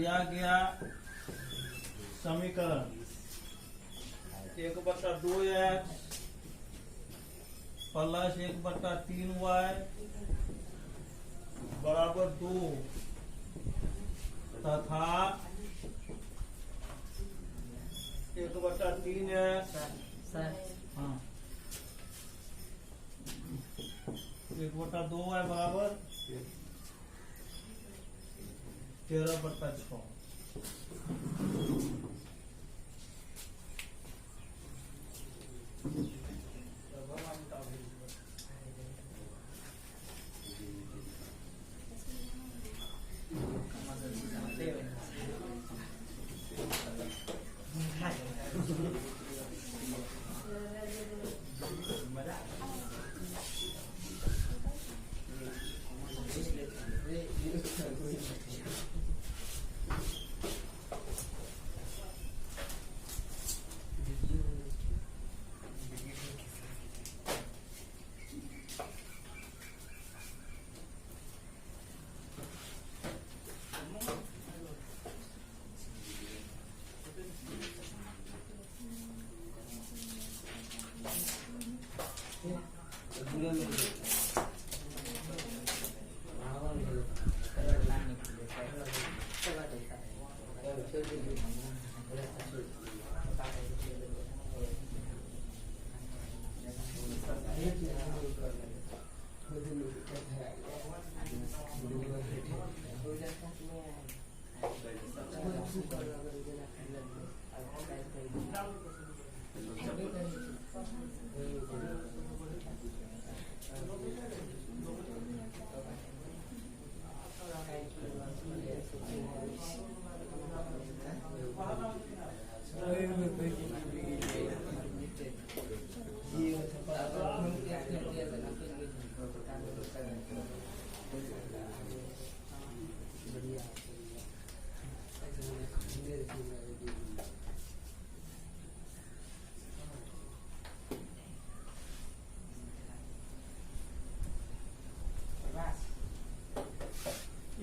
दिया गया समीकरण 1/2x प्लस 1/3y बराबर 2 तथा 1/3x हाँ 1/2y बराबर 13/6।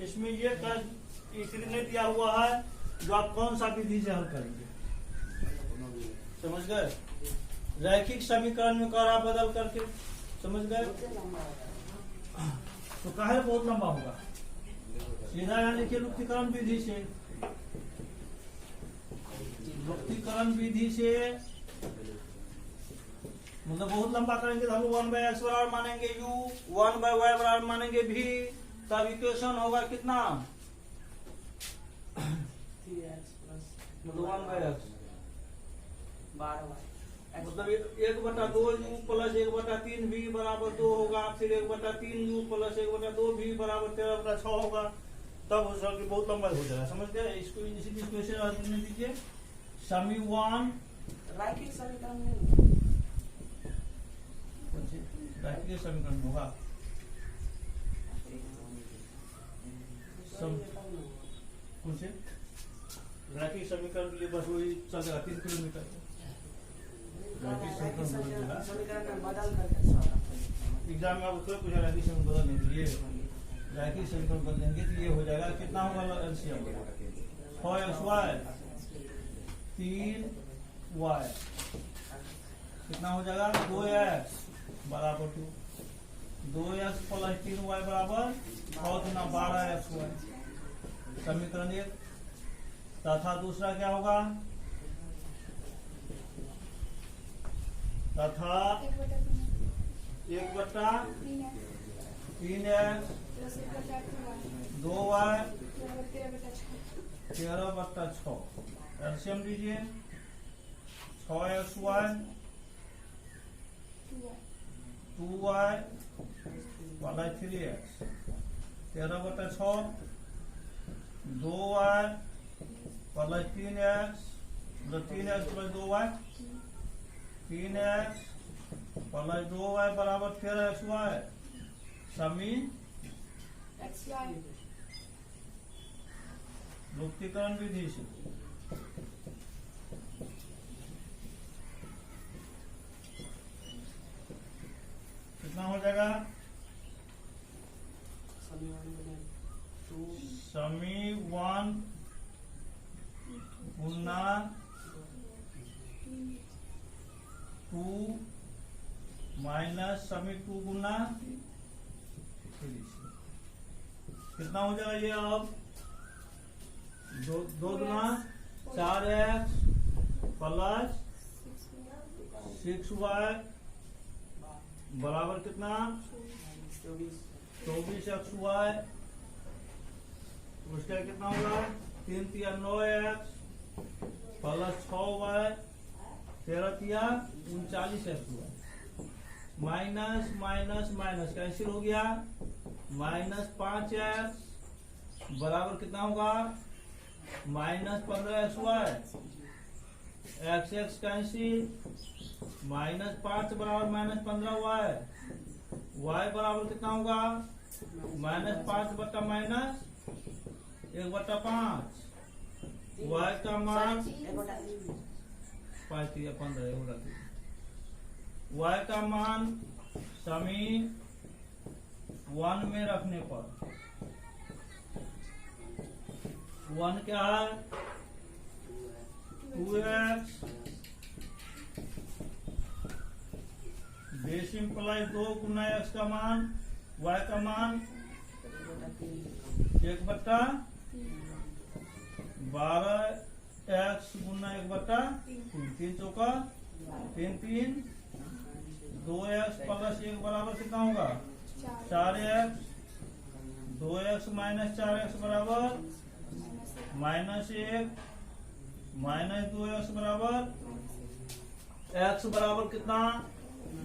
इसमें ये इसलिए दिया हुआ है जो आप कौन सा विधि से हल करेंगे, समझ गए? रैखिक समीकरण में करा बदल करके, समझ गए? तो काहे बहुत लंबा होगा, सीधा यहाँ लिखिए लुप्तीकरण विधि से। लुप्तीकरण विधि से मतलब बहुत लंबा करेंगे तो हम 1/x बराबर मानेंगे u, 1/y बराबर मानेंगे v, तब इक्वेशन होगा कितना, मतलब 1/x मतलब 1/2u प्लस 1/3v बराबर 2 होगा, फिर 1/3u प्लस 1/2v बराबर 13/6 होगा, तब हो सकता बहुत लंबा हो जाएगा, समझ गए? इसको इसी इक्वेशन दीजिए समी 1 रैखिक समीकरण होगा कुछ रैखिक समीकरण के लिए बस वही चल जाएगा 3 किलोमीटर रैखिक समीकरण एग्जाम में आप उसको पूछा रैखिक समीकरण बदल नहीं दिए, रैखिक समीकरण बदल देंगे तो ये हो जाएगा कितना होगा एलसीएम 6xy 3y कितना हो जाएगा 2x बराबर 2x प्लस 3y बराबर 6 गुना 12xy समीकरण 1 तथा दूसरा क्या होगा तथा 1/3x 2y 13/6 एलसीएम लीजिए 6xy 2y वाला 3x 13/6 2y वाला 3x मतलब 3x plus 2y 3x plus 2y बराबर 13xy समी लुप्तीकरण विधि से कितना हो जाएगा समी 1 गुना 2 माइनस समी 2 गुना 3। कितना हो जाएगा ये अब? 2 गुना 4x प्लस 6y बराबर कितना? 24xy। उसका कितना होगा? 3 तिया 9x प्लस 6y 13 तिया 39xy minus minus minus cancel हो गया। माइनस 5x बराबर कितना होगा? Minus 15xy। X x cancel. Minus 5 बराबर माइनस 15y। y बराबर कितना होगा? माइनस 5 बटा माइनस 1/5। y का मान 5 या 15 होगा। y का मान समी 1 में रखने पर 1 क्या है? 2x बेस इम्प्लाई 2 गुना x का मान y का मान 1/12x गुना 1/3 3 चौका 3 2x प्लस 1 बराबर कितना होगा? 4x 2x माइनस 4x बराबर माइनस 1 माइनस 2x बराबर x बराबर कितना?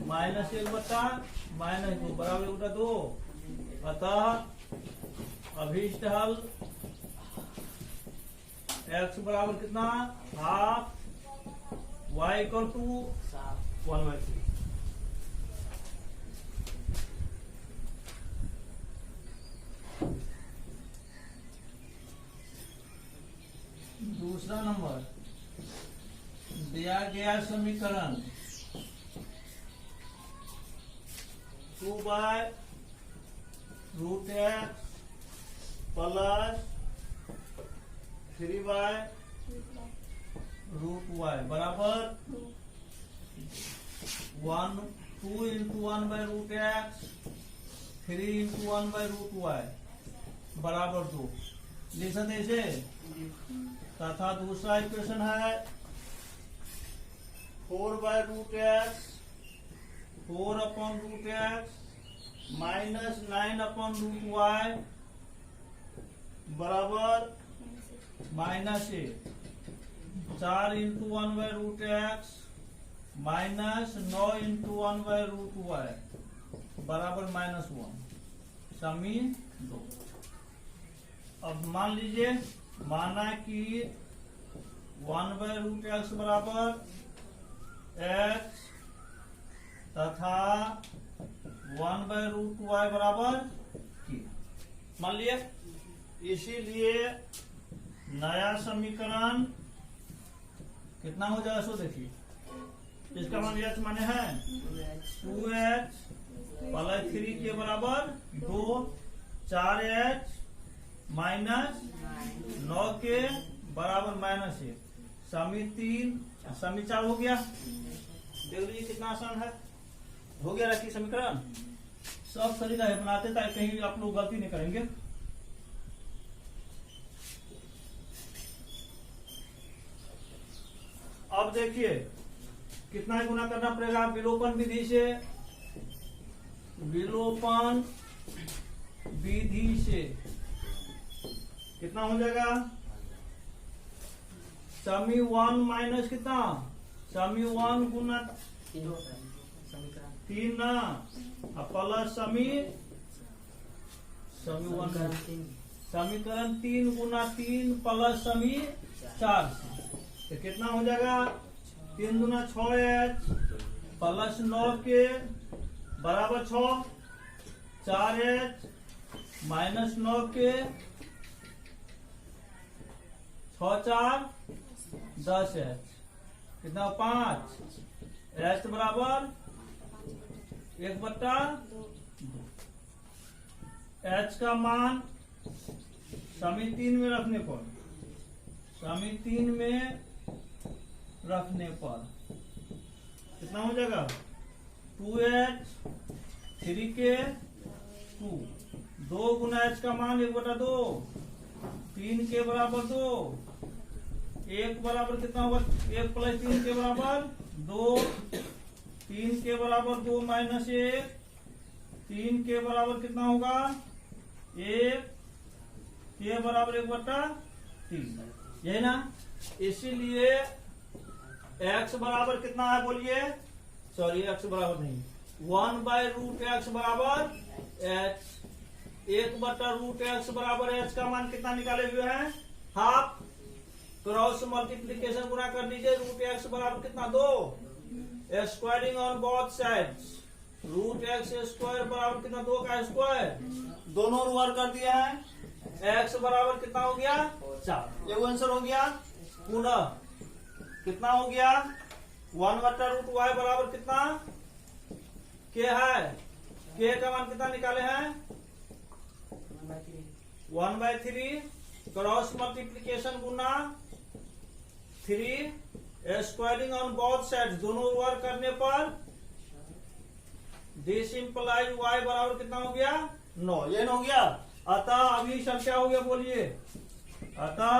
माइनस 1 बटा माइनस 2 बराबर 1/2। अतः अभीष्ट हल x बराबर कितना? Half y equal to 1/3। दूसरा नंबर दिया गया समीकरण 2/√x प्लस 3/√y बराबर 2 into 1/√x 3 into 1/√y बराबर 2 लिख सकते इसे। तथा दूसरा इक्वेशन है 4/√x 4/√x माइनस 9/√y बराबर minus 1। 4 into 1/√x minus 9 into 1/√y बराबर -1 समी 2। अब मान लीजिए माना कि 1/√x बराबर x तथा 1/√y बराबर की मान लिए। इसीलिए नया समीकरण कितना हो जाएगा? सो देखिए इसका मान h माने है 2h प्लस 3 के बराबर 2 4h माइनस 9 के बराबर -1 समी 3 समी 4 हो गया। देख लीजिए कितना आसान है। हो गया रखिए समीकरण। सब तरीका है बनाते ताकि कहीं आप लोग गलती नहीं करेंगे। अब देखिए कितना गुना करना पड़ेगा विलोपन विधि से। विलोपन विधि से कितना हो जाएगा? समी 1 माइनस कितना? समी 1 गुना 3 ना प्लस समीकरण 3 गुना 3 प्लस समी 4 तो कितना हो जाएगा? 3 गुना 6h प्लस 9 के बराबर 6 4h माइनस 9 के 6 4 10h कितना 5 h बराबर 1/2। h का मान समी 3 में रखने पर समी 3 में रखने पर कितना हो जाएगा 2h 3k 2 2 गुना h का मान 1/2 3 के बराबर 2 1 बराबर कितना होगा 1 प्लस 3 के बराबर 2 3 के बराबर 2 माइनस 1 3 के बराबर कितना होगा 1 के बराबर 1/3 यही ना। इसीलिए x बराबर कितना है बोलिए, सॉरी x बराबर नहीं 1/√x बराबर h 1/√x बराबर h का मान कितना निकाले हुए हैं हाफ। क्रॉस मल्टीप्लीकेशन गुना कर दीजिए √x बराबर कितना 2 squaring on both sides √x² बराबर कितना 2 का स्क्वायर दोनों वर्ग कर दिया है। x बराबर कितना हो गया 4 ये आंसर हो गया। पुनः कितना हो गया 1/√y बराबर कितना k है k का मान कितना निकाले हैं 1/3 cross multiplication Guna 3 squaring on both sides दोनों वर्ग करने पर दिस इंप्लाइज y बराबर कितना हो गया 9 ये हो गया। अतः अभी सब क्या हो गया बोलिए, अतः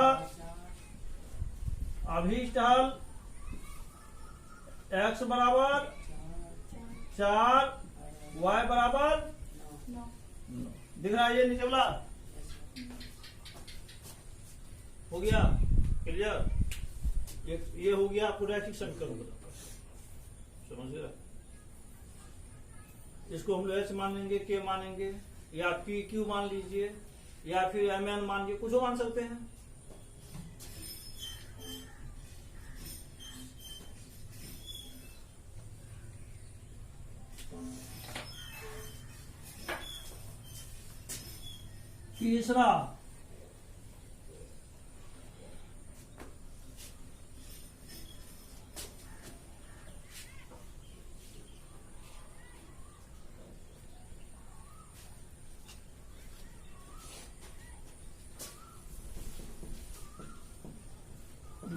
अभीष्ट हल x बराबर 4 y बराबर 9 दिख रहा है ये नीचे वाला हो गया क्लियर। ये हो गया आपको रैखिक समीकरण समझ गया। इसको हम लोग h मानेंगे k मानेंगे या pq मान लीजिए या फिर mn मान लीजिए कुछ मान सकते हैं। तीसरा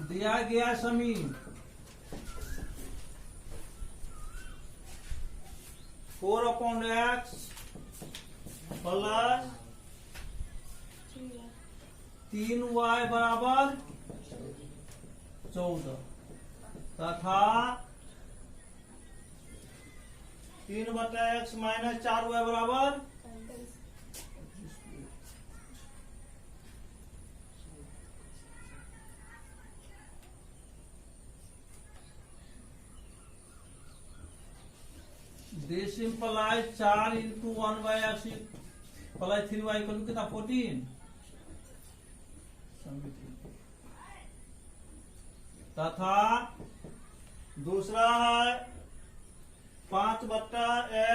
दिया गया समी four upon x plus 3y बराबर 14 तथा 3/x माइनस 4y बराबर 4 into 1/x plus 3y equal to कितना 14 तथा दूसरा है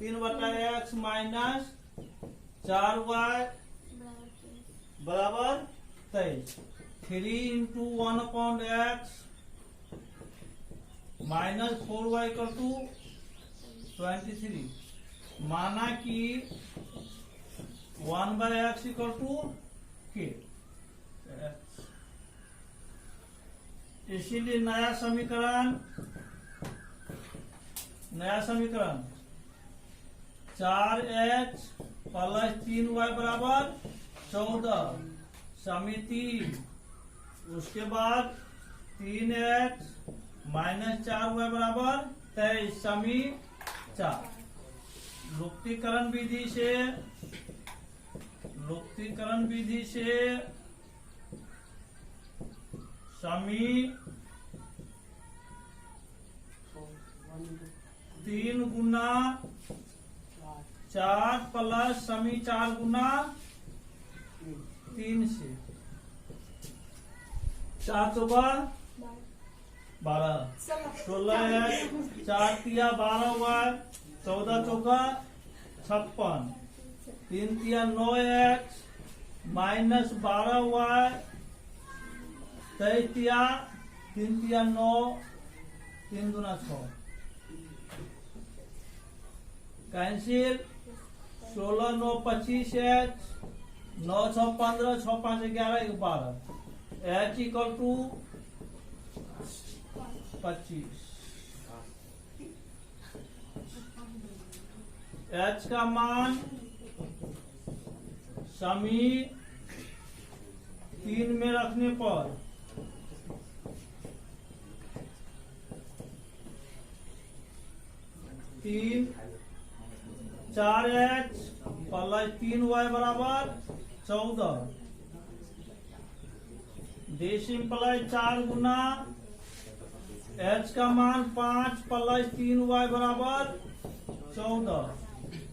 3/x माइनस 4y बराबर 23 3 into 1/x minus 4y equal to 23 माना कि 1/x इक्वल टू k। इसीलिए नया समीकरण 4h प्लस 3y बराबर 14 समिति उसके बाद 3h माइनस 4y बराबर 23 समी 4 लुप्तीकरण विधि से समी 3 गुना 4 प्लस समी 4 गुना 3 से 4 चौका 12 16 है 4 तिया 12 हुआ 14 चौका 56 3 तिया 9x माइनस 12 हुआ 23 तिया 3 तिया 9 3 दूना 6 cancel 16 9 25 9 6 15 6 5 11 12 h equal to 25। h का मान समी 3 में रखने पर तीन 4h प्लस 3y बराबर 14। दिस इम्प्लाइज 4 गुना h का मान 5 प्लस 3y बराबर 14।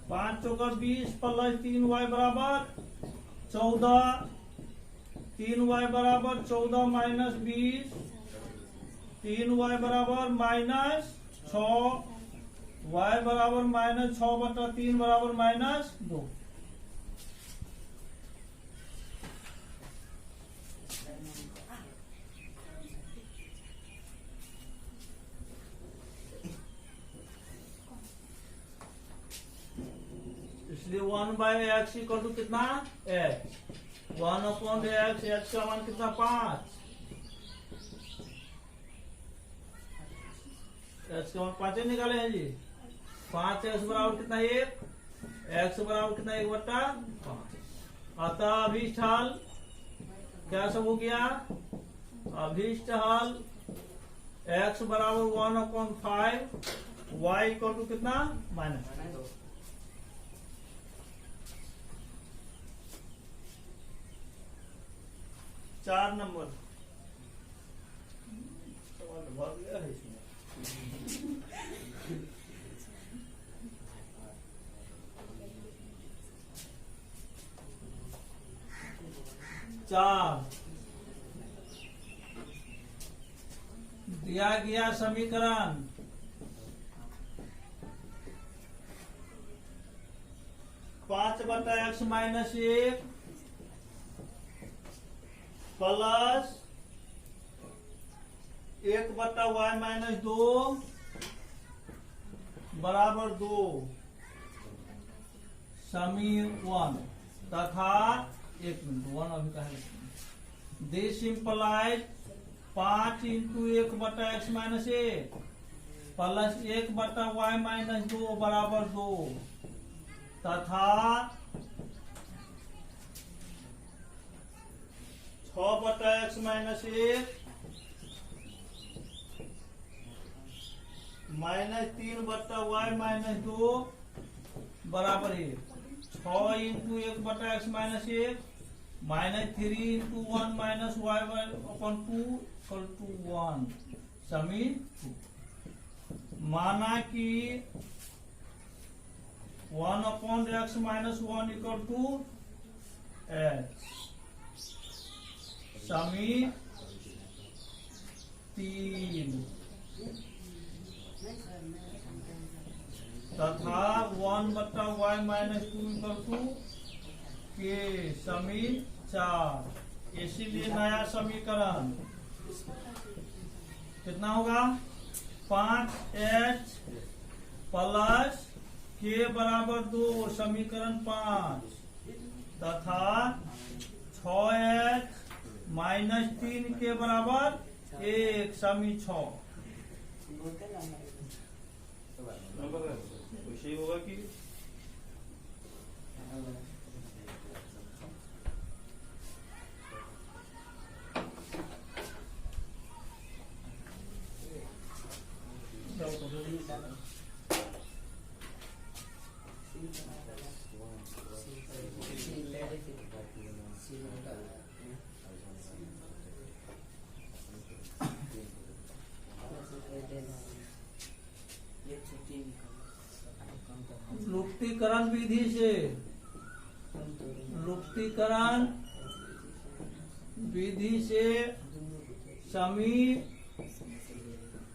5 चौका 20 प्लस 3y बराबर 14। 3y बराबर 14 माइनस 20। 3y बराबर माइनस 6। y बराबर माइनस 6/3 बराबर माइनस 2। इसलिए 1/x इक्वल टू कितना h। 1/x, h का मान कितना 5। h का मान 5 निकाले हैं जी। 5x बराबर कितना 1, x बराबर कितना 1/5। अतः अभीष्ट हल क्या सब हो गया? अभीष्ट हल x बराबर 1/5, y इक्वल टू कितना -2। 4 नंबर सवाल भर गया है इसमें। चार दिया गया समीकरण 5/x minus 1 plus 1/y minus 2 बराबर 2 समी 1 तथा 1 मिनट 1 अभी का है। This implies 5 into 1/x minus 1 plus 1/y minus 2 बराबर 2 तथा 6/x minus 1 minus 3/y minus 2 बराबर 1। 6 into 1/x minus 1 minus 3 into 1 minus y upon 2 equal to 1 समी 2। माना कि 1/x minus 1 equal to h समी 3 तथा 1/y minus 2 equal to k समी 4। इसीलिए नया समीकरण कितना होगा 5h प्लस k बराबर 2 समीकरण 5 तथा 6h माइनस 3 के बराबर 1 समी 6। वैसे होगा कि लुप्तीकरण विधि से समी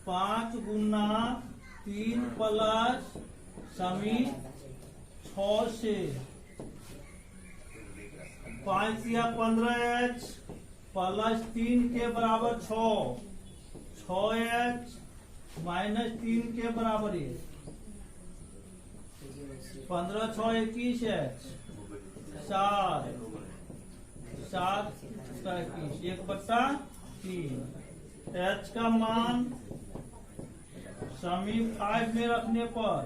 5 गुना 3 प्लस समी 6 से 5 या 15h प्लस 3 के बराबर 6h माइनस 3 के बराबर 1 15 6 21h 7 21 1/3। h का मान समी 5 में रखने पर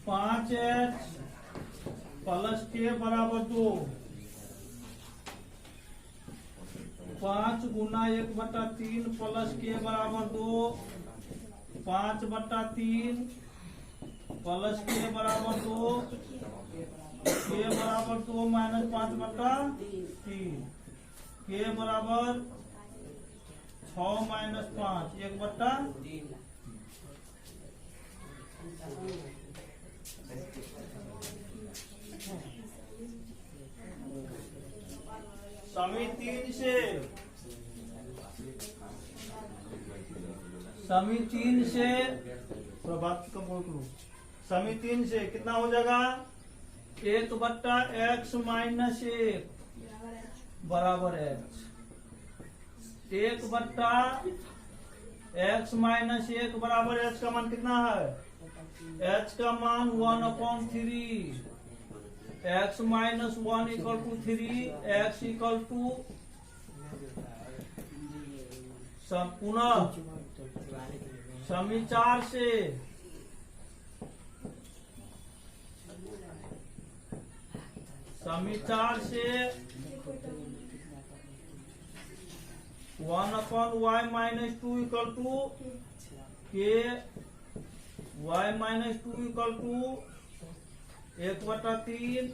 5h प्लस k बराबर 2। 5 गुना 1/3 प्लस k बराबर 2। 5/3 प्लस k बराबर 2। k बराबर 2 माइनस 5/3। k बराबर 6 माइनस 5 1/3। समी 3 से प्रभात का बोल करो। समी 3 से कितना हो जाएगा 1/x माइनस 1 बराबर h। 1/x माइनस 1 बराबर h का मान कितना है? h का मान 1/3। x minus 1 equal to 3। x equal to पुनः समी 4 से समी 4 से 1/y minus 2 equal to k y minus 2 equal to 1/3।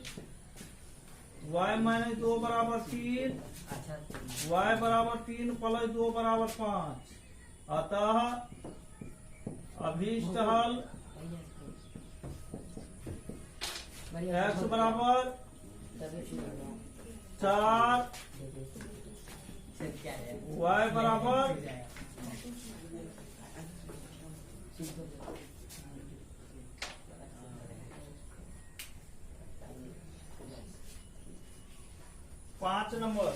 y minus 2 बराबर 3। y बराबर 3 प्लस 2 बराबर 5। अतः अभीष्ट हल x बराबर 4 y बराबर 5 नंबर।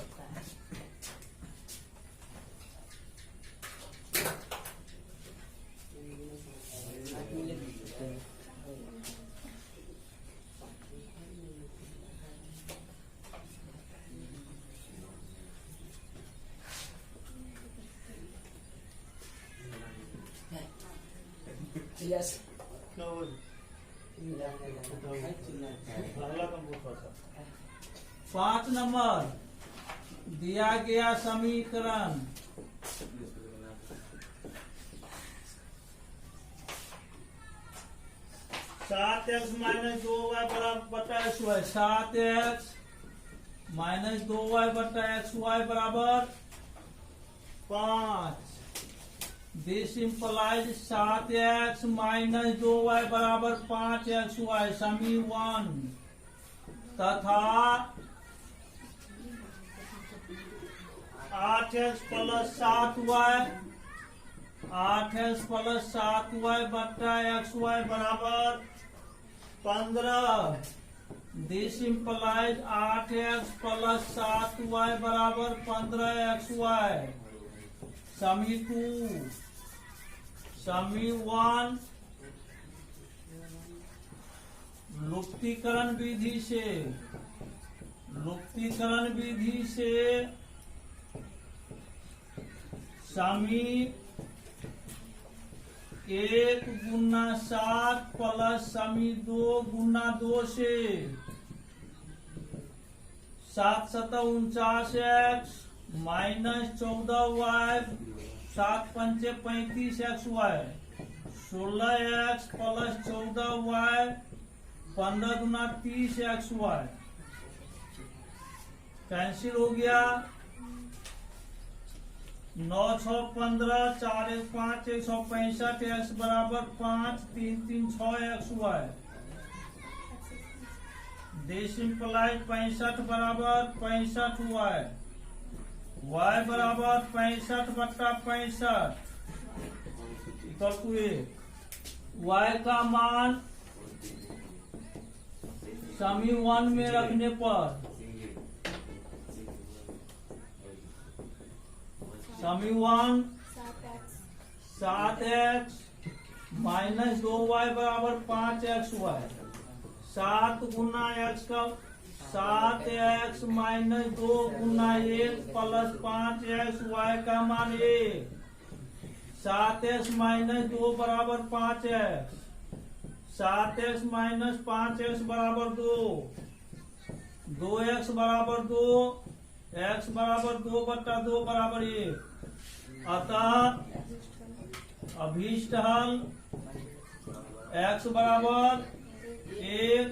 Yes. अगला कंप्यूटर 5 नंबर दिया गया समीकरण 7x माइनस 2y बटा xy। 7x माइनस 2y बटा xy बराबर 5। This implies 7x minus 2y बराबर 5xy समी 1 तथा 8x plus 7y 8x plus 7y बटा xy बराबर 15। This implies 8x plus 7y बराबर 15xy समी 2 समी 1 लुप्तीकरण विधि से समी 1 गुना 7 प्लस समी 2 गुना 2 से 7 7 49x माइनस 14y 7 पंचे 35xy 16x प्लस 14y 15 गुना 30xy कैंसिल हो गया। 9 6 15 4 1 5 165 x बराबर 5 3 3 6xy। दिस इम्प्लाइज 65 बराबर 65y y बराबर 65 बटा 65 इक्वल टू 1। y का मान समी 1 में रखने पर समी 1 7x माइनस 2y बराबर 5xy 7 गुना x का 7x माइनस 2 गुना 1 प्लस 5x y का मान 1। 7x माइनस 2 बराबर 5x। 7x माइनस 5x बराबर 2। 2x बराबर 2। x बराबर 2/2 बराबर 1। अतः अभीष्ट हल x बराबर 1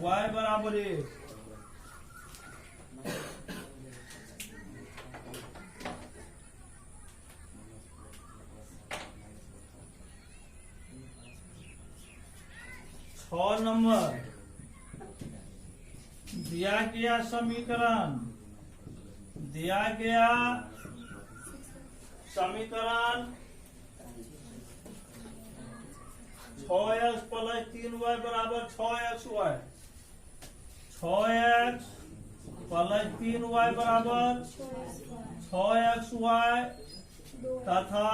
y बराबर 1। छह नंबर दिया गया समीकरण 6x प्लस 3y बराबर 6xy। 6x प्लस 3y बराबर 6xy तथा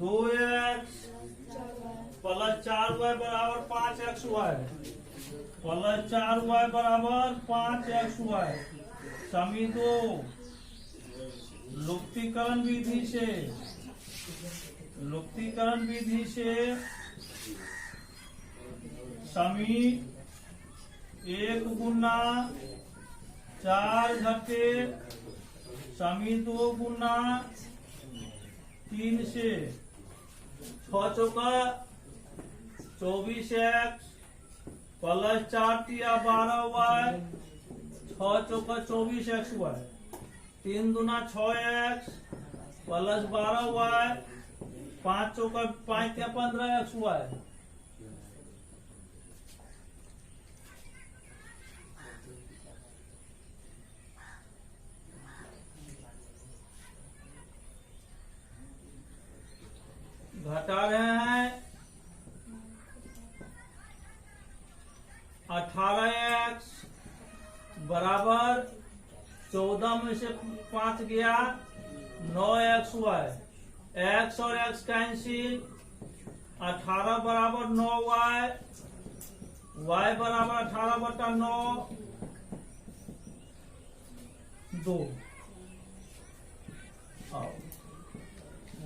2x प्लस 4y बराबर 5xy। प्लस 4y बराबर 5xy। समी 2 लुप्तीकरण विधि से समी 1 गुना 4 घटे समी 2 गुना 3 से 6 चौका 24x प्लस 4 तिया 12y 6 चौका 24xy। 3 दूना 6x प्लस 12y 5 चौका 5 तिया 15xy। घटा रहे हैं 18x बराबर 14 में से 5 गया 9xy। x और x कैंसिल 18 बराबर 9y y बराबर 18/9 2।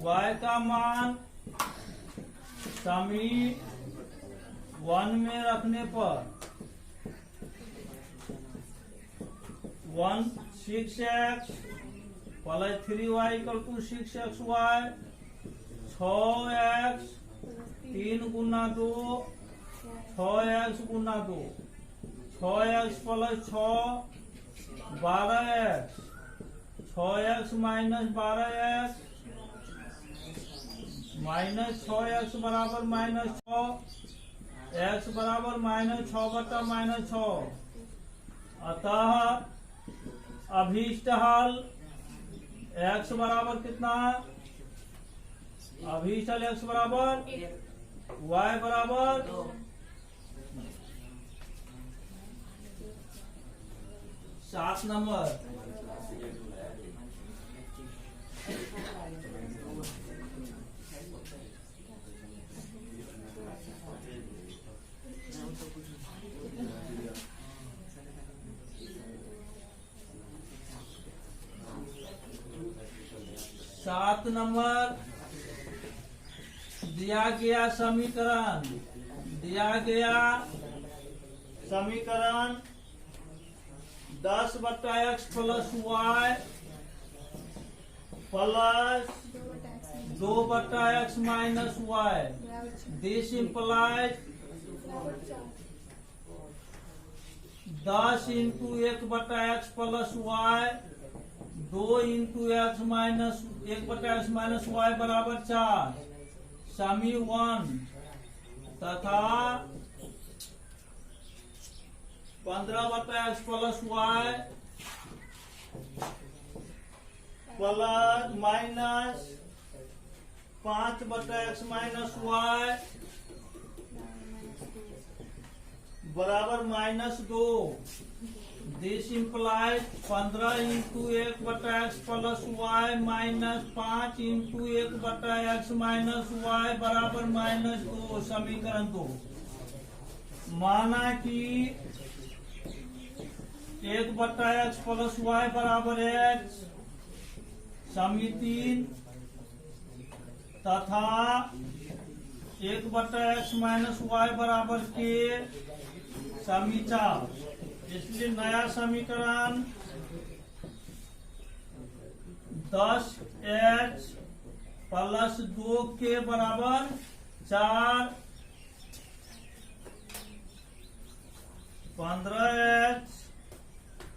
y का मान समी 1 में रखने पर 6x plus 3y = 6xy 6x 3 गुना 2 6x गुना 2 6x plus 6 12x 6x minus 12x minus 6x बराबर माइनस 6 x बराबर माइनस 6/-6। अतः अभीष्ट हल x बराबर कितना? अभीष्ट हल x बराबर y बराबर 7 नंबर। सात नंबर दिया गया समीकरण 10/x plus y plus 2/x minus y। This implies 10 × 1/x plus y 2 × x minus 1/x minus y बराबर 4। समी 1 तथा 15/x plus y plus minus 5/x minus y बराबर -2। This implies 15 × 1/x plus y minus 5 × 1/x minus y बराबर -2। समीकरण 2। माना कि 1/x plus y बराबर h समी 3 तथा 1/x माइनस वाई बराबर k समी 4। इसलिए नया समीकरण 10h प्लस 2k बराबर 4, 15h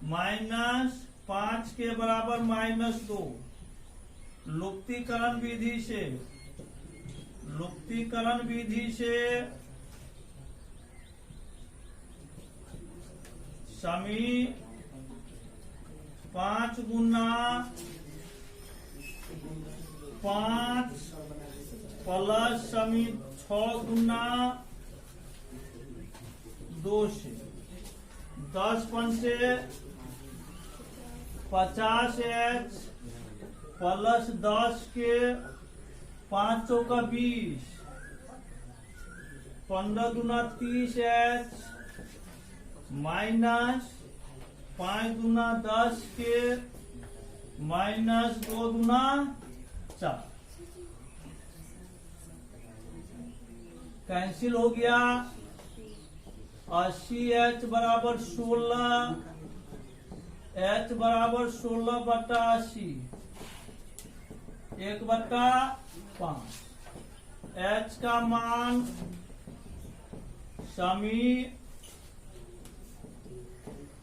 माइनस 5 के बराबर -2। लुप्तीकरण विधि से समी 5 गुना 5 प्लस समी 6 गुना 2 से 10 पंचे 50h प्लस 10 के 5 चौका 20, 15 दूना 30h माइनस 5 दूना 10 के माइनस 2 दूना 4 कैंसिल हो गया। 80h बराबर 16, h बराबर 16/80, 1/5। h का मान समी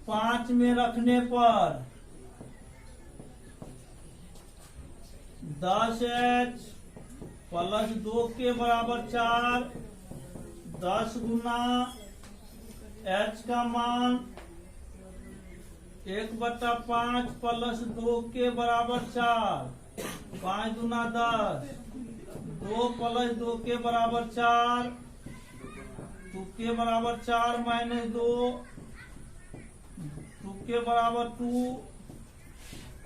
5 में रखने पर 10h प्लस 2 के बराबर 4, 10 गुना h का मान 1/5 प्लस 2 के बराबर 4, 5 गुना 10, 2 प्लस 2 के बराबर 4, 2 के बराबर 4 माइनस 2, 2 के बराबर 2,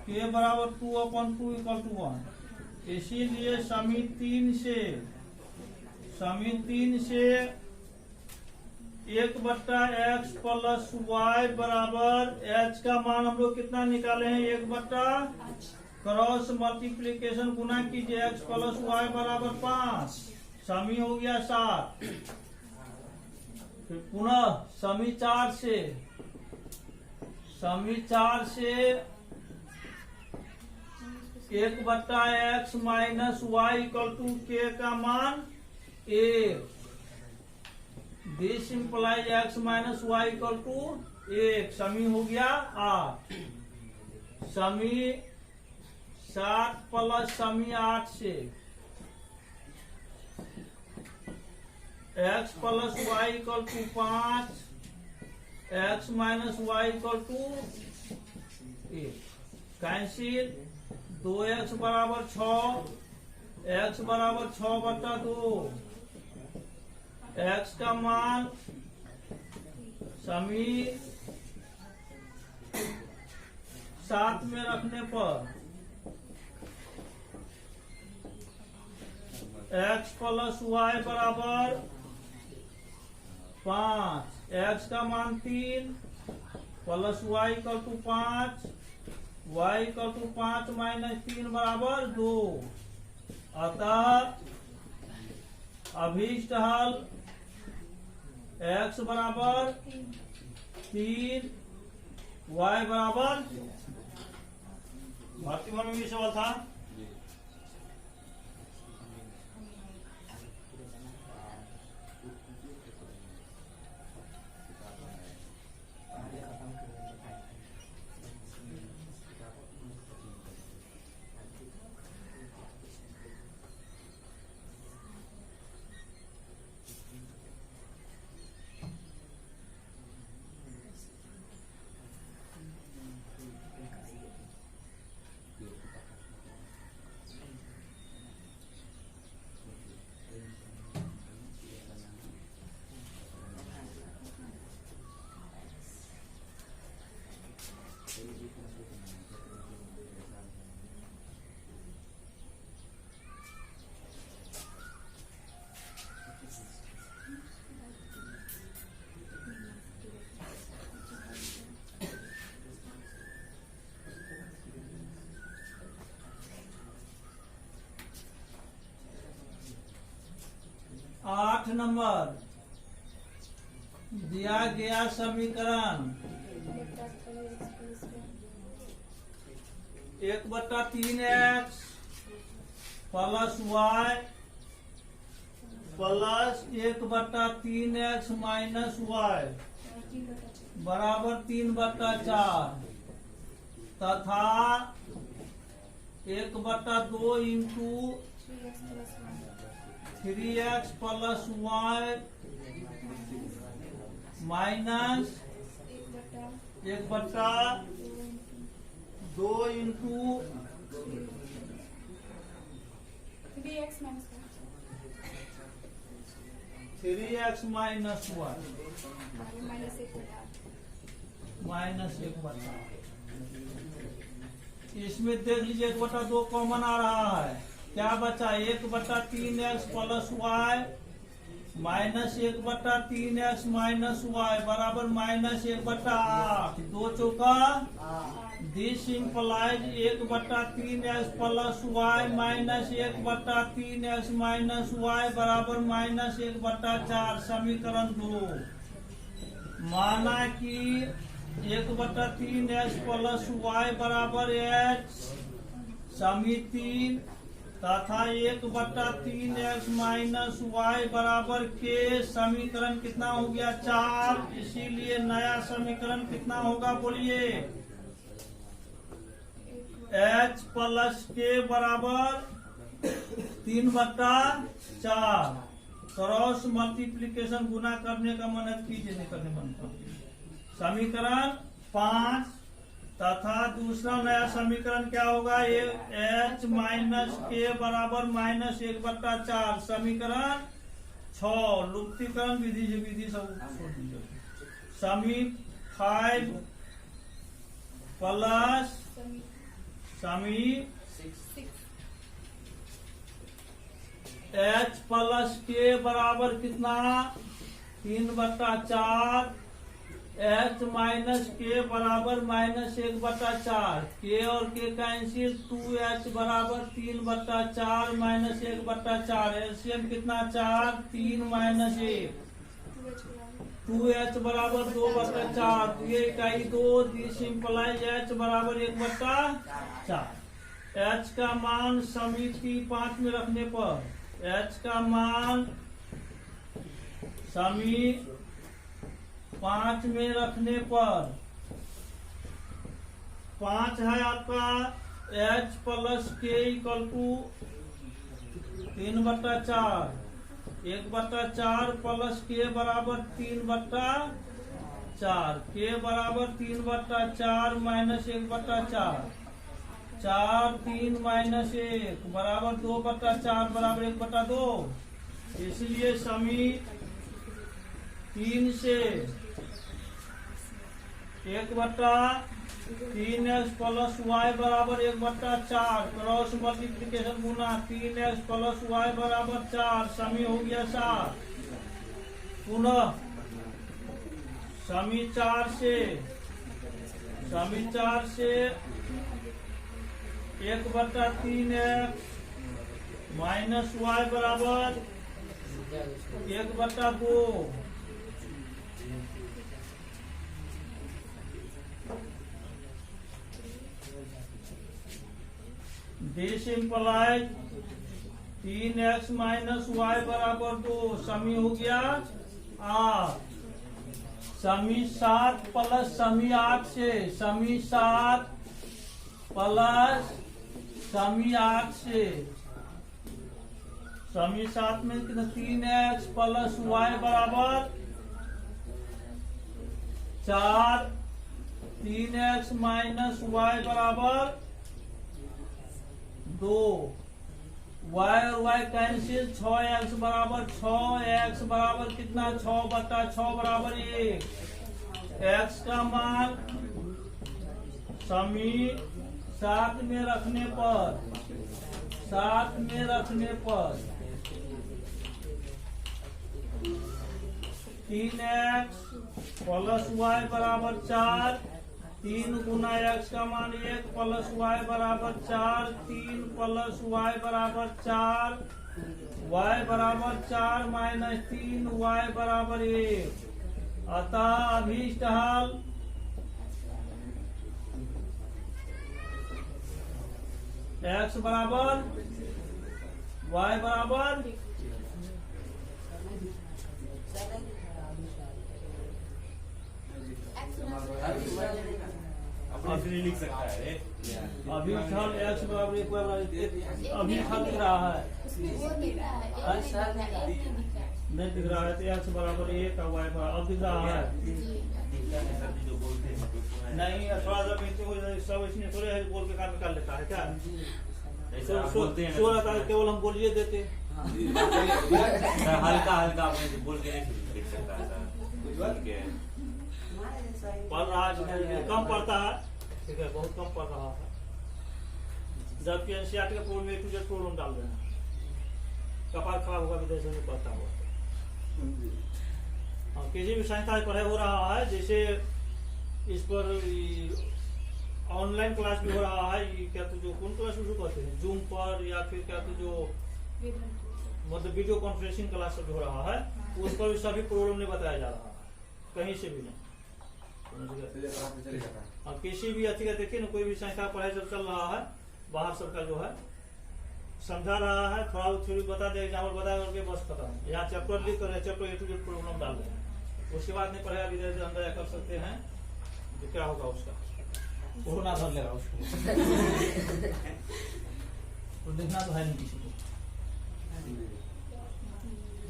के बराबर 2/2 = 1। इसीलिए समी 3 से 1/x प्लस वाई बराबर h का मान हम लोग कितना निकाले हैं 1/, क्रॉस मल्टीप्लीकेशन गुना कीजिए x प्लस वाई बराबर 5, समी हो गया 7। फिर पुनः समी 4 से 1/x माइनस वाई = k का मान 1। This implies x minus y = 1, समी हो गया 8। समी 7 प्लस समी 8 से x plus y = 5, x minus y = 1। Cancel 2x बराबर 6, x बराबर 6/2। x का मान समी 7 में रखने पर x प्लस वाई बराबर 5, x का मान 3 प्लस वाई = 5, y = 5 माइनस 3 बराबर 2। अतः अभीष्ट हल x बराबर 3, y बराबर भारतीय मन में भी सवाल था। 8 नंबर दिया गया समीकरण 1/3x plus y plus 1/3x minus y बराबर 3/4 तथा 1/2 into 3x plus y minus 1/2 into 3x minus y minus 1/2। इसमें देख लीजिए 1/2 कॉमन आ रहा है, क्या बचा 1/3x plus y minus 1/3x minus y बराबर माइनस 1/8। 2 चौका this implies 1/3x plus y minus 1/3x minus y बराबर माइनस 1/4। समीकरण 2 माना कि 1/3x प्लस वाई बराबर h समिति तथा 1/3x माइनस वाई बराबर k। समीकरण कितना हो गया 4। इसीलिए नया समीकरण कितना होगा बोलिए h प्लस k बराबर 3/4। क्रॉस मल्टीप्लीकेशन गुना करने का मदद कीजिए, नहीं करने बनता। समीकरण 5 तथा दूसरा नया समीकरण क्या होगा h माइनस k बराबर माइनस 1/4। समीकरण 6 लुप्तीकरण विधि सब छोड़ दीजिए। समी 5 प्लस समी h प्लस k बराबर कितना 3/4। h माइनस के बराबर माइनस 1/4। के और के कैंसिल 2h बराबर 3/4 माइनस 1/4। एलसीएम कितना 4 3 माइनस 1 2h बराबर 2/4। ये इकाई 2 दिस इम्प्लाइज h बराबर 1/4। h का मान समिति 5 में रखने पर h का मान समी 5 में रखने पर 5 है आपका h प्लस के इक्वल टू 3/4। 1/4 प्लस के बराबर 3/4। के बराबर 3/4 माइनस 1/4। 4 3 माइनस 1 बराबर 2/4 बराबर 1/2। इसलिए समी 3 से 1/3x प्लस वाई बराबर 1/4। क्रॉस मल्टीप्लीकेशन गुना 3x प्लस वाई बराबर 4। समी हो गया 7। पुनः समी 4 से 1/3x माइनस वाई बराबर 1/2। This implies 3x minus y बराबर 2। समी हो गया 8। समी 7 प्लस समी 8 से समी 7 प्लस समी 8 से समी 7 में कितना 3x प्लस वाई बराबर 4। 3x माइनस वाई बराबर 2। y और y कैंसिल 6x बराबर 6x बराबर कितना 6/6 बराबर 1। x का मान समी 7 में रखने पर 3x प्लस y बराबर 4 3 गुना x का मान 1 प्लस y बराबर 4, 3 प्लस y बराबर 4, y बराबर 4 माइनस 3, y बराबर 1। अतः अभीष्ट हल x बराबर y बराबर अपने लिख सकता है। अभी हल x बराबर 1 बराबर अभी हल दिख रहा है, नहीं दिख रहा है तो x बराबर 1 और y बराबर अब दिख रहा है। नहीं थोड़ा सा सब इसमें थोड़े है बोल के काम निकाल लेता है क्या? शोर आता है केवल हम बोलिए देते हल्का हल्का अपने बोल के नहीं लिख सकता। पढ़ रहा है, कम पढ़ता है, ठीक है, बहुत कम पढ़ रहा है। जबकि एनसीईआरटी का problem A to Z problem डाल रहे हैं, कपाल खराब होगा विदेश में पढ़ता हुआ। हाँ, किसी भी संस्था पढ़ाई हो रहा है, जैसे इस पर ऑनलाइन क्लास भी हो रहा है, क्या तो जो कौन क्लास शुरू करते हैं जूम पर, या फिर क्या तो जो मतलब वीडियो कॉन्फ्रेंसिंग क्लास सब हो रहा है, उस पर भी सभी प्रॉब्लम नहीं बताया जा रहा है, कहीं से भी नहीं। और किसी भी अच्छी का देखिए ना, कोई भी संस्था पढ़ाई सब चल रहा है, बाहर सबका जो है समझा रहा है, थोड़ा थोड़ी बता दे, एग्जाम्पल बता करके बस खत्म। यहाँ चैप्टर लिख कर chapter A to Z problem डाल रहे हैं, उसके बाद नहीं पढ़ेगा विदेश अंदर कर सकते हैं तो क्या होगा उसका, कोरोना धर लेगा उसको तो देखना तो है नहीं किसी को।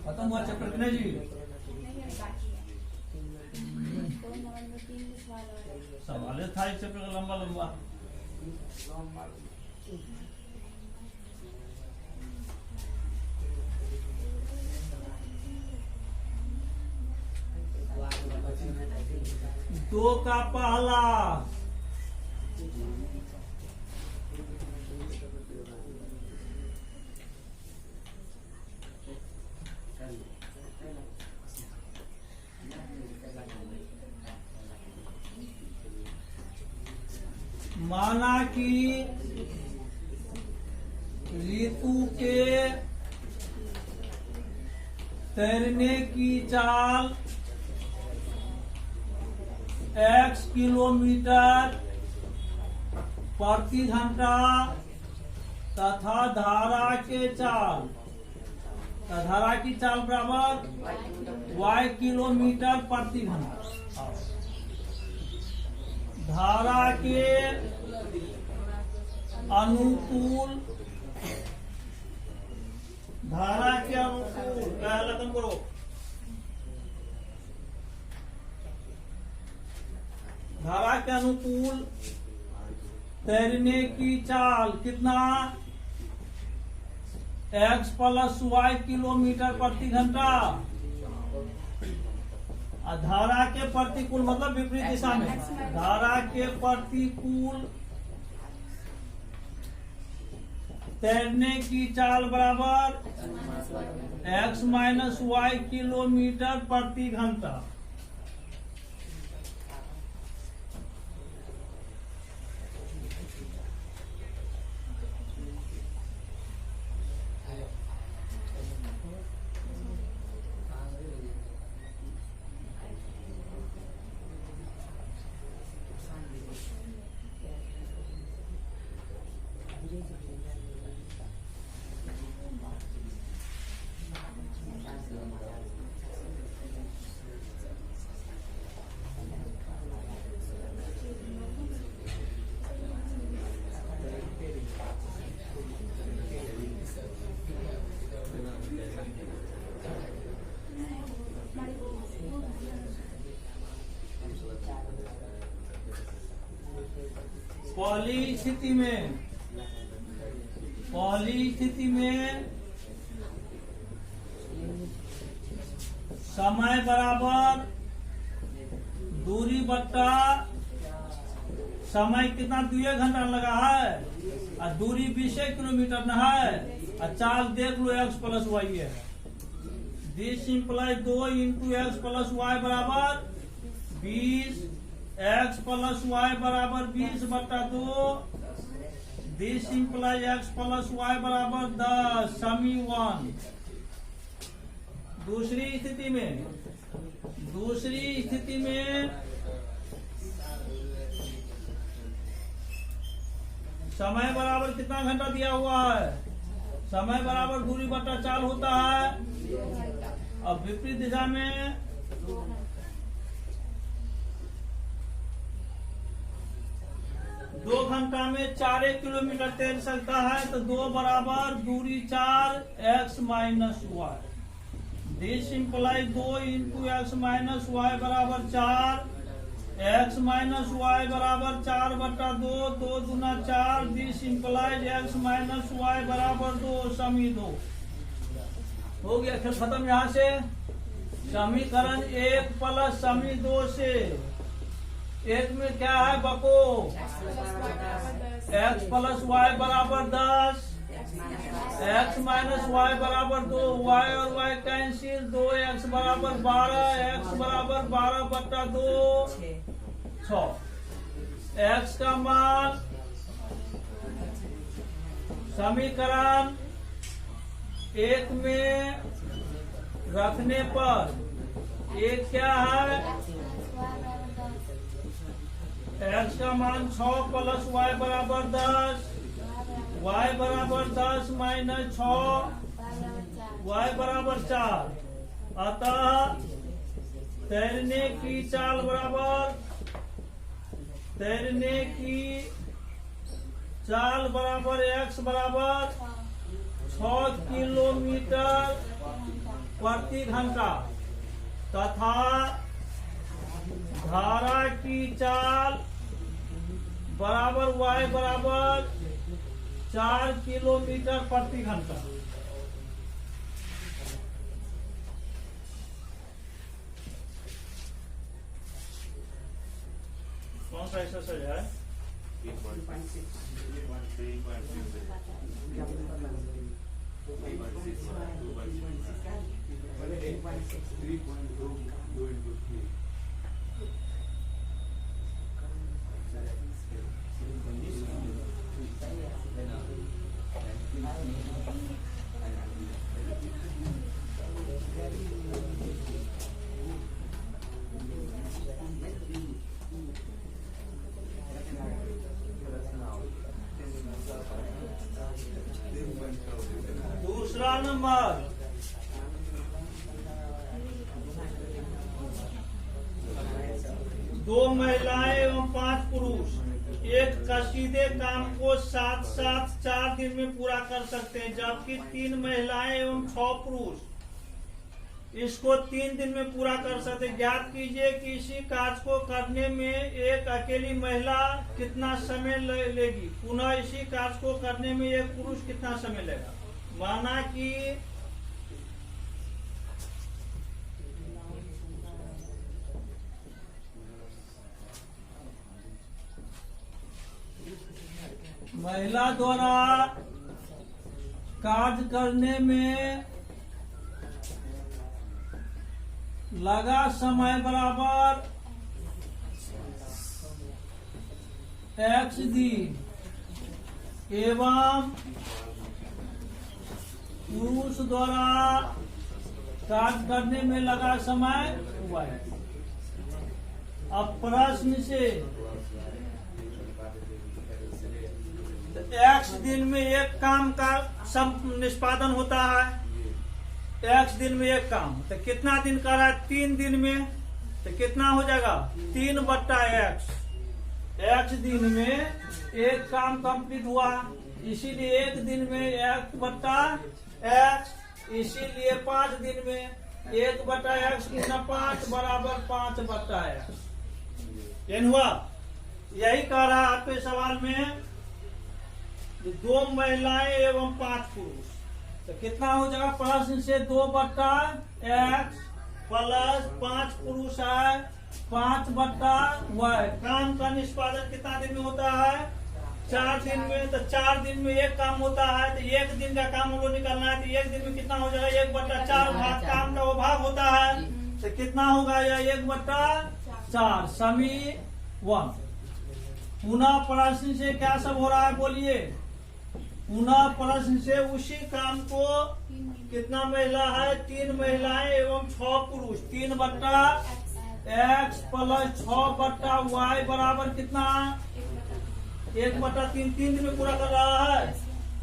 खत्म हुआ चैप्टर कि नहीं जी? सवाल था इस चैप्टर का लंबा लंबा। दो का पहला माना कि ऋतु के तैरने की चाल x किलोमीटर प्रति घंटा तथा धारा के चाल, धारा की चाल बराबर y किलोमीटर प्रति घंटा। धारा के अनुकूल, धारा के अनुकूल लखन करो, धारा के अनुकूल तैरने की चाल कितना x प्लस y किलोमीटर प्रति घंटा। धारा के प्रतिकूल मतलब विपरीत दिशा में, धारा के प्रतिकूल तैरने की चाल बराबर x माइनस y किलोमीटर प्रति घंटा। पहली स्थिति में समय बराबर दूरी बट्टा समय कितना 2 घंटा लगा है और दूरी 20 किलोमीटर न है और चाल देख लो x प्लस वाई है। This implies 2 into x plus y बराबर 20 x प्लस वाई बराबर 20/2। This implies x plus y बराबर 10 समी 1। दूसरी स्थिति में समय बराबर कितना घंटा दिया हुआ है? समय बराबर दूरी बटा 4 होता है। अब विपरीत दिशा में 2 घंटा में 4 किलोमीटर तैर सकता है, तो 2 बराबर दूरी 4 x minus y. This implies 2 into x minus y बराबर 4। x माइनस वाई बराबर 4/2। 2 दूना 4। This implies x minus y बराबर 2 समी 2। हो गया, खेल खत्म। यहाँ से समीकरण 1 प्लस समी 2 से 1 में क्या है बको? x प्लस वाई बराबर 10। x माइनस वाई बराबर 2। y और y कैंसिल। 2x बराबर 12। x बराबर 12/2 6। x का मान समीकरण 1 में रखने पर एक क्या है? x का मान 6 प्लस y बराबर 10। y बराबर 10 माइनस 6। y बराबर 4। अतः तैरने की चाल बराबर x बराबर 6 किलोमीटर प्रति घंटा तथा धारा की चाल बराबर y बराबर 4 किलोमीटर प्रति घंटा। कौन सा एक्सरसाइज है? 2 नंबर, दो महिलाएं एवं 5 पुरुष एक कशीदे काम को साथ साथ 4 दिन में पूरा कर सकते हैं, जबकि 3 महिलाएं एवं 6 पुरुष इसको 3 दिन में पूरा कर सकते हैं। ज्ञात कीजिए कि इसी कार्य को करने में एक अकेली महिला कितना समय लेगी, पुनः इसी कार्य को करने में एक पुरुष कितना समय लेगा। माना कि महिला द्वारा कार्य करने में लगा समय बराबर x दिन एवं पुरुष द्वारा कार्य करने में लगा समय y। अब प्रश्न से x दिन में एक काम का निष्पादन होता है, x दिन में एक काम, तो कितना दिन कर रहा है? 3 दिन में, तो कितना हो जाएगा? 3/x। x दिन में एक काम कंप्लीट हुआ, इसीलिए एक दिन में 1/x, इसीलिए 5 दिन में 1/x गुना 5 बराबर 5/x। यानी हुआ, यही कह रहा है आपके सवाल में, 2 महिलाएं एवं 5 पुरुष, तो कितना हो जाएगा? प्रश्न से 2/x प्लस 5 पुरुष है 5/y। काम का निष्पादन कितना दिन में होता है? 4 दिन में। तो 4 दिन में एक काम होता है, तो एक दिन का काम हम लोग निकालना है, तो एक दिन में कितना हो जाएगा? 1/4 भाग काम का वो भाग होता है, तो कितना होगा? यह 1/4 समी 1। पुनः प्रश्न से क्या सब हो रहा है बोलिए। पुनः प्रश्न से उसी काम को कितना महिला है, 3 महिलाएं एवं 6 पुरुष, 3/x प्लस 6/y बराबर कितना, 1/3। 3 दिन में पूरा कर रहा है,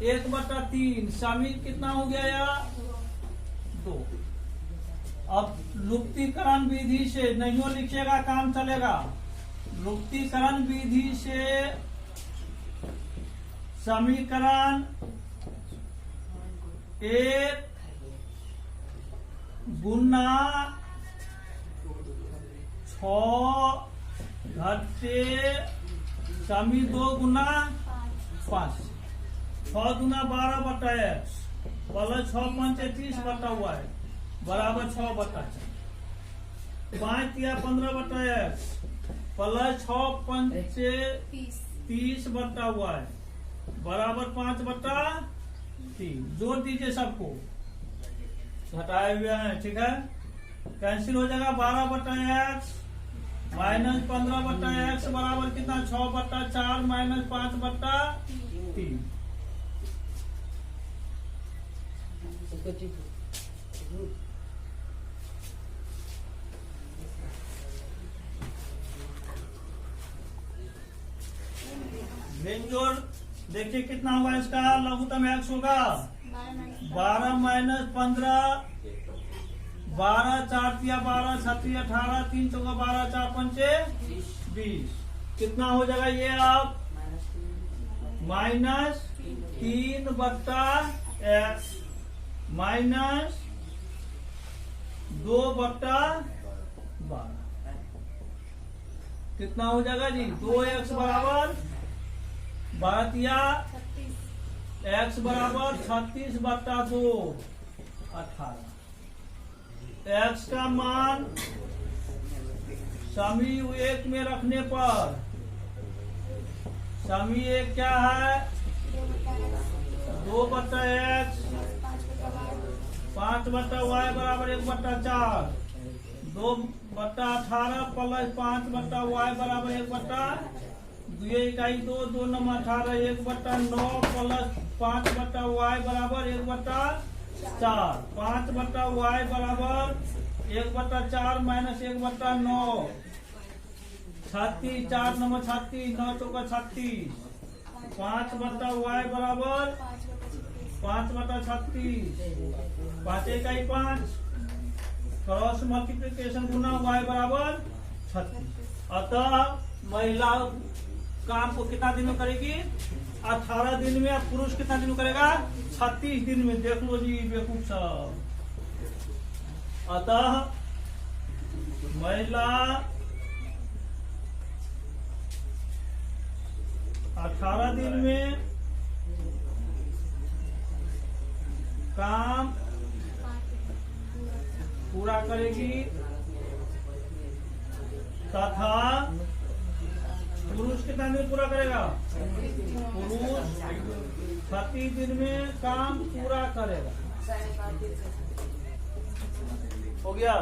1/3। शामिल कितना हो गया यार, 2। अब लुप्तीकरण विधि से नहीं लिखिएगा, काम चलेगा। लुप्तीकरण विधि से समीकरण 1 गुना 6 घटे समी 2 गुना 5, 6 गुना 12/x प्लस 6 पंचे 30/y बराबर 6/4। 5 या 15/x प्लस 6 पंचे 30/y बराबर 5/3। जोड़ दीजिए सबको, हटाए हुए हैं, ठीक है। कैंसिल हो जाएगा, 12/x माइनस 15/x बराबर कितना, 6/4 माइनस 5/3। जोड़ देखिए कितना होगा इसका, लघुत्तम x होगा 12 माइनस 15, 12 4 या 12 7 18, 3 चौका 12 4 पंचे 20। कितना हो जाएगा ये अब, माइनस 3/x माइनस 2/12। कितना हो जाएगा जी, 2x बराबर 12 x बराबर 36/2 18। x का मान समी 1 में रखने पर, समी 1 क्या है, 2/x 5/y बराबर 1/4, 2/18 प्लस 5/y बराबर 1/2 इकाई 2, 2 9 18, 1/9 प्लस 5/y बराबर 1/4, 5/y बराबर 1/4 माइनस 1/9, 36, 4 9 36, 9 चौका 36, 5/y बराबर 5/36, 5 इकाई 5, क्रॉस मल्टीप्लिकेशन गुना y बराबर 36। अतः महिला काम को कितना दिन में करेगी, 18 दिन में। पुरुष कितना दिन में करेगा, 36 दिन में। देख लो जी बेवकूफ सब। अतः महिला 18 दिन में काम पूरा करेगी तथा पुरुष कितना दिन पूरा करेगा, पुरुष 36 दिन में काम पूरा करेगा। हो गया।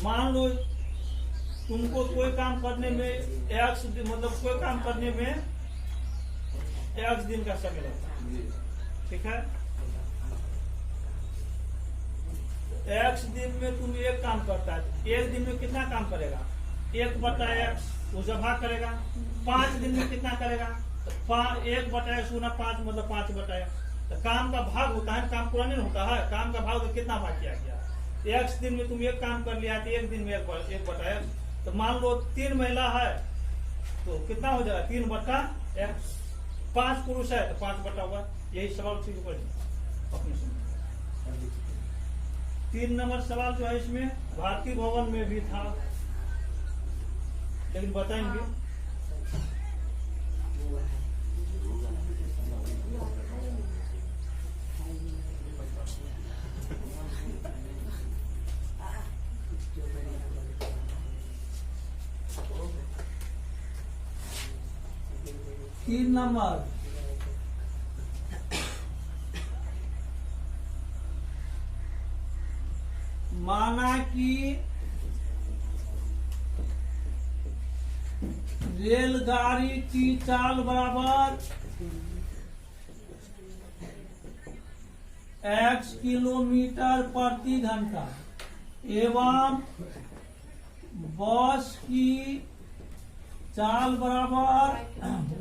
मान लो तुमको कोई काम करने में x मतलब कोई काम करने में x दिन का समय लगता है, ठीक है। x दिन में तुम एक काम करता है, एक दिन में कितना काम करेगा, 1/x उसका भाग करेगा। 5 दिन में कितना करेगा, 1/x गुना 5 मतलब 5/x। तो काम का भाग होता है, काम पूरा नहीं होता है। काम का भाग कितना भाग किया गया, x दिन में तुम एक काम कर लिया तो एक दिन में 1/x। तो मान लो 3 महिला है तो कितना हो जाएगा, 3/x। 5 पुरुष है तो 5/1। यही सवाल ठीक अपने सुन। 3 नंबर सवाल जो है इसमें भारतीय भवन में भी था, लेकिन बताएंगे। तीन नंबर, माना कि रेलगाड़ी की चाल बराबर x किलोमीटर प्रति घंटा एवं बस की चाल बराबर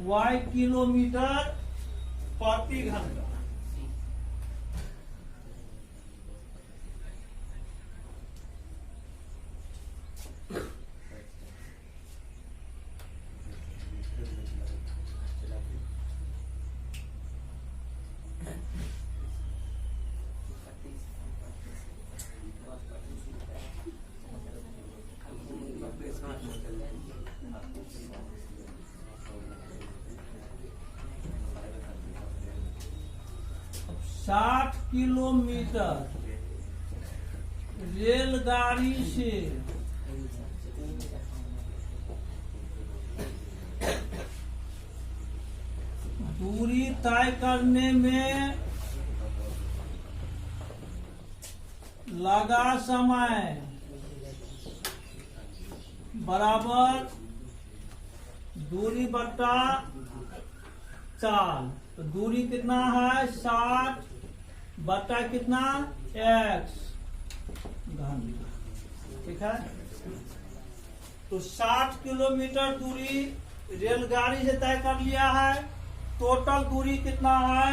y किलोमीटर प्रति घंटा। साठ किलोमीटर रेलगाड़ी से दूरी तय करने में लगा समय बराबर दूरी बटा चाल। तो दूरी कितना है 60 बटा कितना x घंटा। ठीक है, तो 60 किलोमीटर दूरी रेलगाड़ी से तय कर लिया है। टोटल दूरी कितना है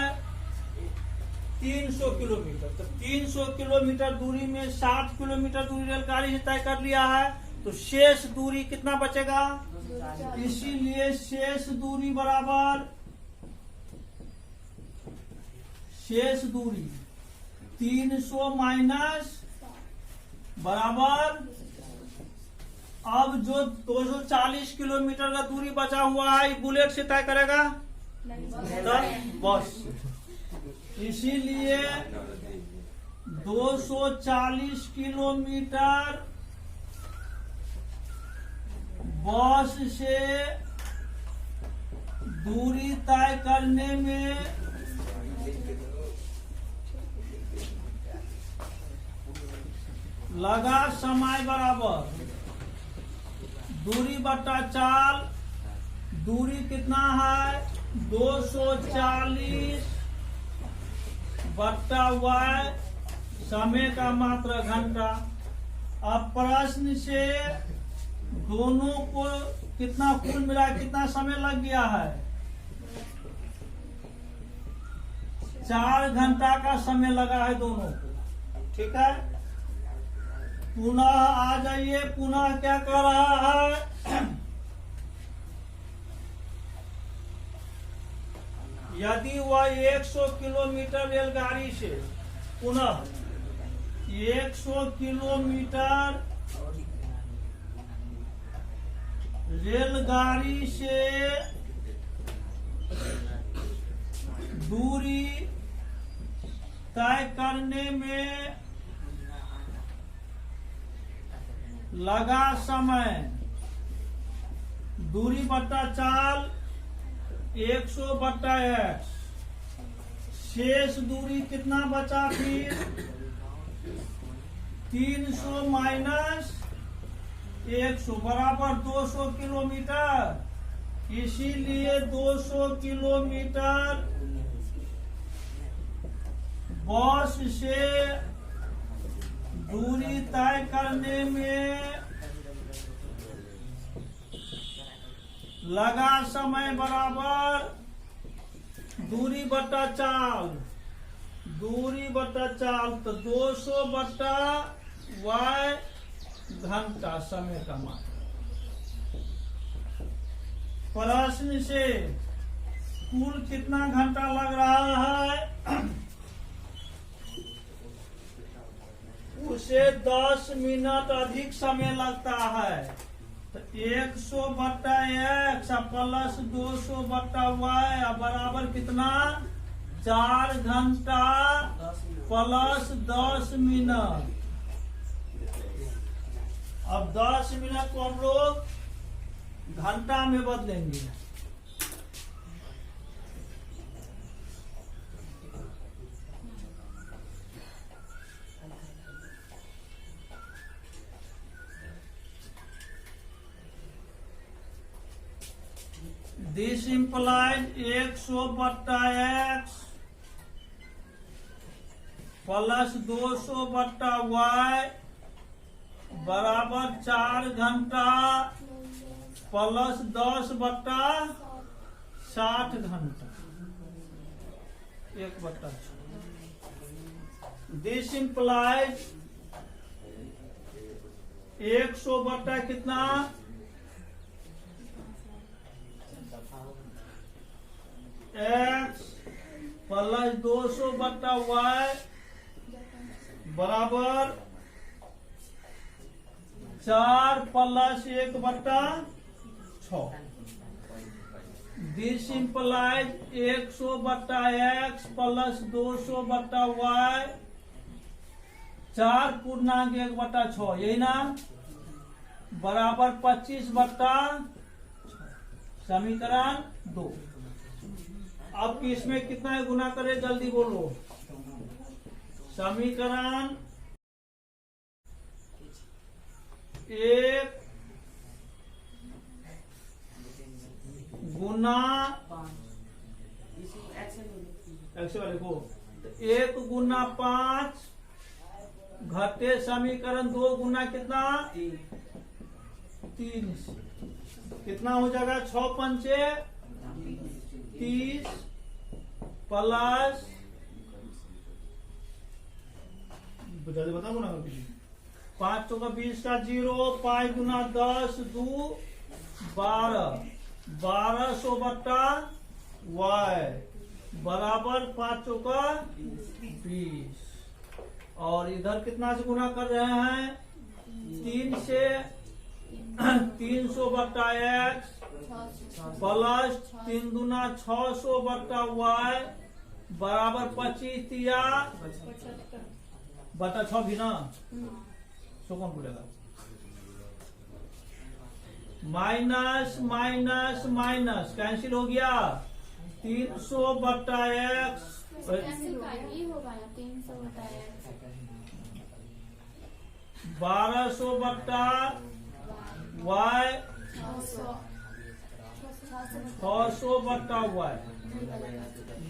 300 किलोमीटर। तो 300 किलोमीटर दूरी में 60 किलोमीटर दूरी रेलगाड़ी से तय कर लिया है, तो शेष दूरी कितना बचेगा। इसीलिए शेष दूरी बराबर शेष दूरी 300 माइनस बराबर, अब जो 240 किलोमीटर का दूरी बचा हुआ है बुलेट से तय करेगा बस। इसीलिए 240 किलोमीटर बस से दूरी तय करने में लगा समय बराबर दूरी बटा चाल। दूरी कितना है 240 बटा y, समय का मात्र घंटा। अब प्रश्न से दोनों को कितना कुल मिला कितना समय लग गया है 4 घंटा का समय लगा है दोनों को। ठीक है, पुनः आ जाइए। पुनः क्या कर रहा है यदि वह 100 किलोमीटर रेलगाड़ी से पुनः 100 किलोमीटर रेलगाड़ी से दूरी तय करने में लगा समय दूरी बटा चाल 100 बटा x। शेष दूरी कितना बचा फिर 300 माइनस 100 बराबर 200 किलोमीटर। इसीलिए 200 किलोमीटर बस से दूरी तय करने में लगा समय बराबर दूरी बटा चाल। दूरी बटा चाल तो 200 बटा y घंटा समय का मात्रा। प्रश्न से कुल कितना घंटा लग रहा है उसे 10 मिनट अधिक समय लगता है। तो 100 बटा x प्लस 200 बटा y बराबर कितना 4 घंटा प्लस 10 मिनट। अब 10 मिनट को हम लोग घंटा में बदलेंगे। दिस इम्प्लाइज 100 बट्टा x प्लस 200 बट्टा y बराबर 4 घंटा प्लस 10 बट्टा 60 घंटा 1 बट्टा 6। दिस इम्प्लाइज 100 बट्टा कितना x प्लस 200 बट्टा y बराबर 4 प्लस 1 बट्टा 6। दिस इम्प्लाइज 100 बट्टा x प्लस 200 बट्टा y 4 पूर्णांक 1 बट्टा 6 यही ना बराबर 25 बट्टा समीकरण 2। अब इसमें कितना है गुना करे जल्दी बोलो। समीकरण 1 गुना देखो 1 गुना 5 घटे समीकरण 2 गुना कितना 3 कितना हो जाएगा 6 पंचे 30 प्लस बताओ ना 5 चौका 20 का 0 5 गुना 10 2 12 1200 बट्टा y बराबर 5 चौका 20 और इधर कितना से गुना कर रहे हैं 3 से 300 बट्टा x प्लस 3 गुना 600 बट्टा y बराबर 25 या बटा 6 भी ना सो कौन बोलेगा माइनस माइनस माइनस कैंसिल हो गया 300 बट्टा x 1200 बट्टा y 600 बट्टा y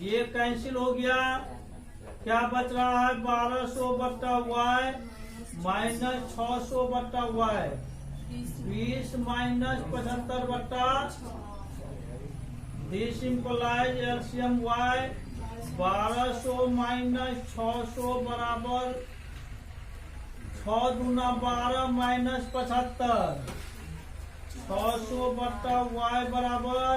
ये कैंसिल हो गया क्या बच रहा है 1200 बट्टा y माइनस 600 बट्टा y 20 माइनस 75 बट्टा this implies LCM y 1200 minus 600 बराबर 6 दूना 12 माइनस 75 600 बट्टा y बराबर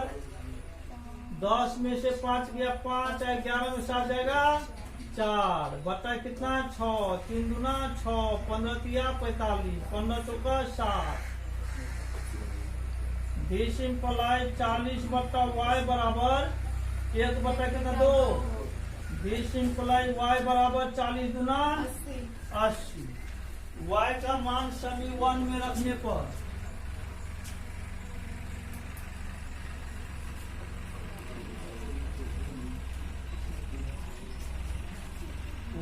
10 में से 5 गया 5 11 में 7 जाएगा 4 बट्टा कितना 6 3 दूना 6 15 तिया 45 15 चौका 60 दिस इम्प्लाइज 40 बट्टा y बराबर 1 बट्टा कितना 2 दिस इम्प्लाइज y बराबर 40 दूना 80 y का मान सभी 1 में रखने पर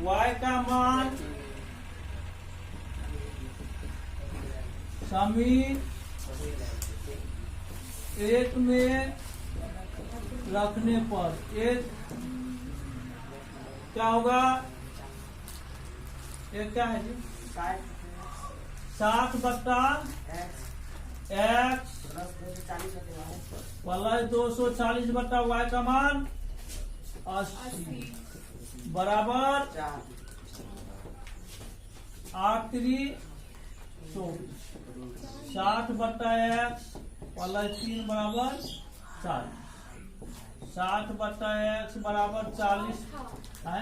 y का मान समी 1 में रखने पर 1 क्या होगा 1 क्या है जी 60 बट्टा x प्लस 240 बट्टा y का मान 80 बराबर 8 3 24 60 बट्टा x प्लस 3 बराबर 40 60 बट्टा x बराबर 40 है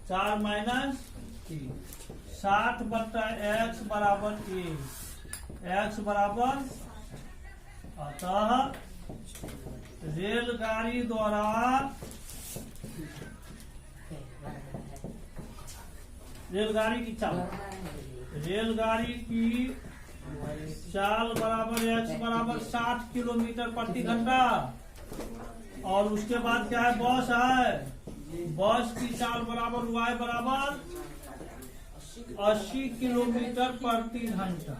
4 माइनस 3 60 बट्टा x बराबर 1 x बराबर अतः रेलगाड़ी द्वारा रेलगाड़ी की चाल रेलगाड़ी की चाल बराबर x बराबर 60 किलोमीटर प्रति घंटा और उसके बाद क्या है बस की चाल बराबर y बराबर 80 किलोमीटर प्रति घंटा।